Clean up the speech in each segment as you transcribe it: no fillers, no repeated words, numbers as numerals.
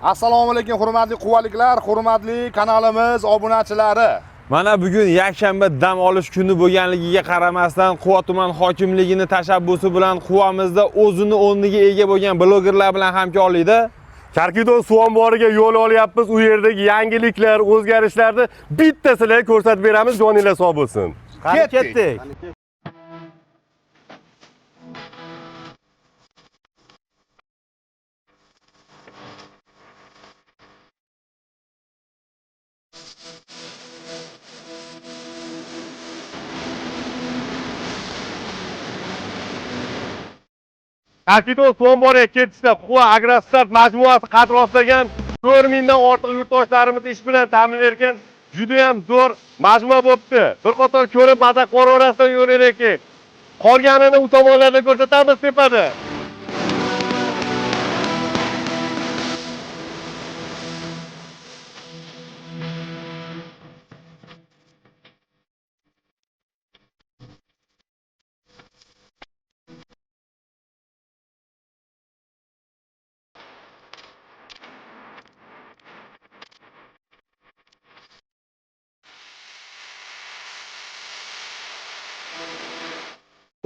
Assalomu alaykum hurmatli quvaliklar, hurmatli kanalimiz obunachilari. Mana bugun yakshanba dam olish kuni bo'lganligiga qaramasdan Quva tuman hokimligining tashabbusi bilan quvamizda o'zini o'rniga ega bo'lgan blogerlar bilan hamkorlikda Karkidon suv omboriga yo'l olyapmiz. U yerdagi yangiliklar, o'zgarishlarni bittasini ko'rsatib beramiz. Joninglar sog' bo'lsin. ketdik. Karkidon suv omboriga ketishda Quva agrostat majmuasi qad rostlagan 4000 dan ortiq yurtdoshlarimiz ish bilan ta'minlangan juda ham zo'r majmua bo'libdi. Bir qator ko'rib maza qo'raverasdan yo'raylik. Qolganini u tomonlarda ko'rsatamiz tepada.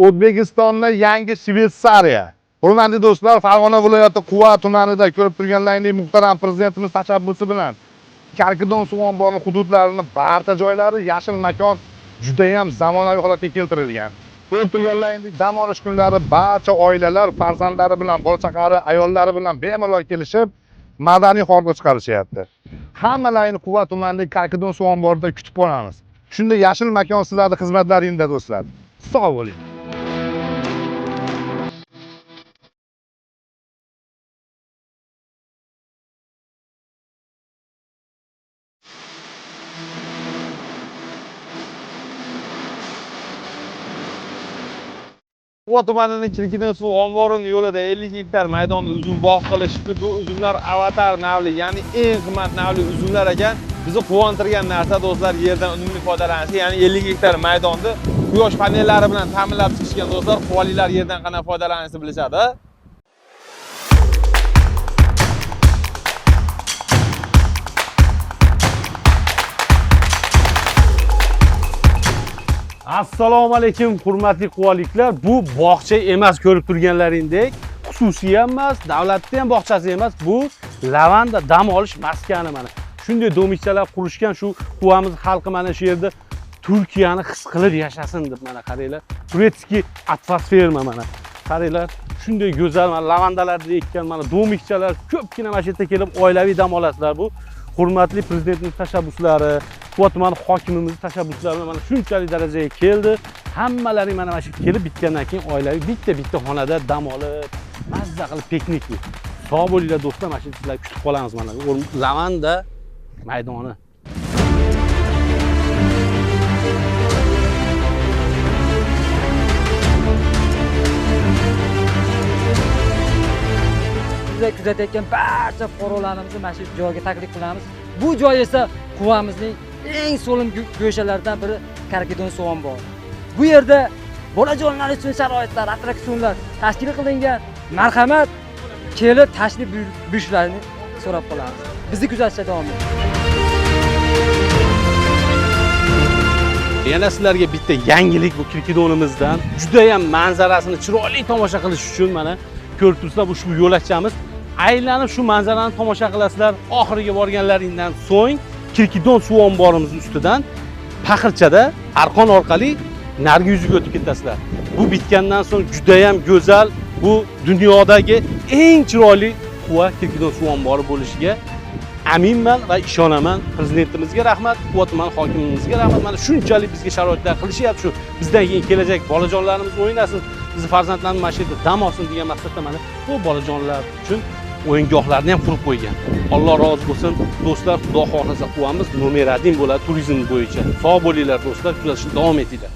O'zbekistonda yangi Shveysariya. Hurmatli do'stlar, Farg'ona viloyati Quva tumanida ko'rib turganlaringiz muhtaram prezidentimiz tashabbusi bilan Karkidon suv ombori hududlarining barcha joylari yashil makon juda ham zamonaviy holatga keltirilgan. Ko'rib turganlaringiz dam olish kunlari barcha oilalar farzandlari bilan, bola chaqari ayollari bilan bemalol kelishib madaniy hordiq chiqarishyapti. Hammalarini Quva tumanidagi Karkidon suv omborida kutib qolamiz. Shunda yashil makon sizlarning xizmatlaringizda do'stlar. Sog' bo'ling. Quva tumanining Karkidon suv omborining yo'lida 50 gektar maydonni uzum bog' qilishdi. Bu uzumlar avatar navli, ya'ni eng qimmat navli uzumlar ekan. Bizni quvontirgan narsa do'stlar, yerdan unumli foydalanish, ya'ni 50 gektar maydonni quyosh panellari bilan ta'minlab chiqishgan do'stlar, quvaliklar yerdan qanday foydalanishni bilishadi. Assalomu alaykum hurmatli quvaliklar. Bu bog'cha emas, ko'rib turganlaringdek, xususiy ham emas, davlatning ham bog'chasi emas, bu lavanda dam olish maskani mana. Shunday do'mikchalar qurishgan, shu quvamiz xalqi mana shu yerda Turkiyani his qilib yashasin deb mana qaranglar. Turetskiy atmosfera mana. Qaranglar, shunday go'zal mana lavandalarni ekkan mana do'mikchalar ko'pgina mana shu yerda kelib oilaviy dam olasizlar. Bu hurmatli prezidentning tashabbuslari, Quva tumani hokimimizning tashabbuslari mana shunchalik darajaga keldi. Hammalaring mana shu kelib bitgandan keyin oilaviy bitta xonada dam olib, mazza qilib piknikni. Sog' bo'linglar do'stlar, mana shu sizlarni kutib qolamiz mana. Lavanda maydoni. Bizlar kuzatayotgan barcha fuqarolarimizni mana shu joyga taklif qilamiz. Bu joy esa quvamizning eng so'lim go'shalaridan biri Karkidon suv ombori. Bu yerda bolajonlar uchun sharoitlar, attraksionlar tashkil qilingan. Marhamat, kelib tashrif buyurishlarini so'rab qolamiz. Bizni kuzatishda davom eting. Yana sizlarga bitta yangilik bu Karkidonimizdan. Juda ham manzarasini chiroyli tomosha qilish uchun mana ko'rib turibsizlar, bu shu yo'lakchamiz. Aylanib shu manzarani tomosha qilasizlar. Oxiriga borganlaringdan so'ng Karkidon suv omborimiz ustidan Paqirchada arqon orqali narigi yuziga o'tib ketasizlar. Bu bitgandan so'ng juda ham go'zal, bu dunyodagi eng chiroyli Quva Karkidon suv ombori bo'lishiga aminman va ishonaman. Prezidentimizga rahmat, Quva tuman hokimimizga rahmat. Mana shunchalik bizga sharoitlar qilishyapti shu. Bizdan keyin kelajak bolajonlarimiz o'ynasin, bizni farzandlarimiz mana shu yerda dam olsin degan maqsadda mana bu bolajonlar uchun o'yingohlarni ham qurib qo'ygan. Alloh rozi bo'lsin. Do'stlar, xudo xohlasa quvamiz nomer 1 bo'ladi turizm bo'yicha. Sog' bo'linglar do'stlar, kuzatishda davom etinglar.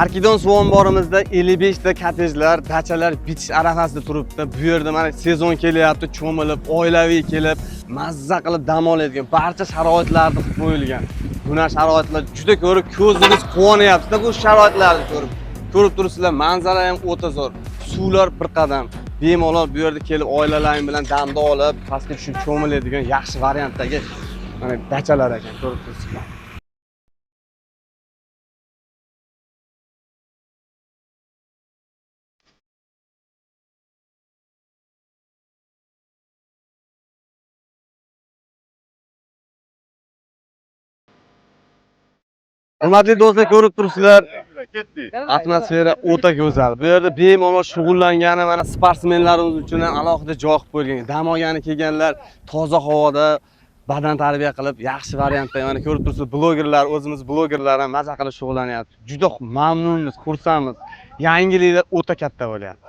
Karkidon suv omborimizda 55 ta kottejlar, dachalar bitish arafasida turibdi. Bu yerda mana sezon kelyapti, cho'milib, oilaviy kelib, mazza qilib dam oladigan barcha sharoitlarni qilib qo'yilgan. Buna sharoitlar juda ko'rib ko'zingiz quvonyapti-da bu sharoitlarni ko'rib. Ko'rib turibsizlar, manzara ham o'ta zo'r. Suvlar bir qadam. Bemalol bu yerda kelib oilalaring bilan damda olib, pastga tushib cho'miladigan yaxshi variantdagi mana dachalar ekan, ko'rib turibsizlar. Hurmatli do'stlar, ko'rib turibsizlar, atmosfera o'ta go'zal. Bu yerda bemalol shug'ullangani mana sportsmenlarimiz uchun ham alohida joy qilib qo'yilgan. Dam olgani kelganlar toza havoda badan tarbiya qilib, yaxshi variantda mana ko'rib turibsiz, blogerlar, o'zimiz blogerlar ham maza qilib shug'ullanyapti. Juda mamnunmiz, xursandmiz. Yangiliklar o'ta katta bo'lyapti.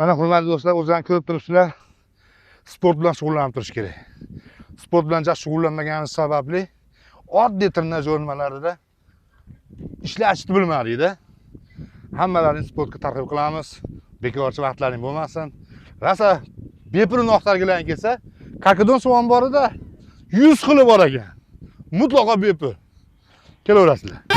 Mana hurmatli do'stlar, o'zingizlar ko'rib turibsizlar, sport bilan shug'ullanib turish kerak. Sport bilan shug'ullanmaganimiz sababli oddiy trenajyor nimalarida ishlashni bilmadik-da. Hammalarini sportga targ'ib qilamiz. Bekorchi vaqtlaring bo'lmasin. Rasa bepul noxtargilarga kelsa, Karkidon suv omborida 100 xili bor ekan. Mutlaqo bepul. Kelaverasizlar.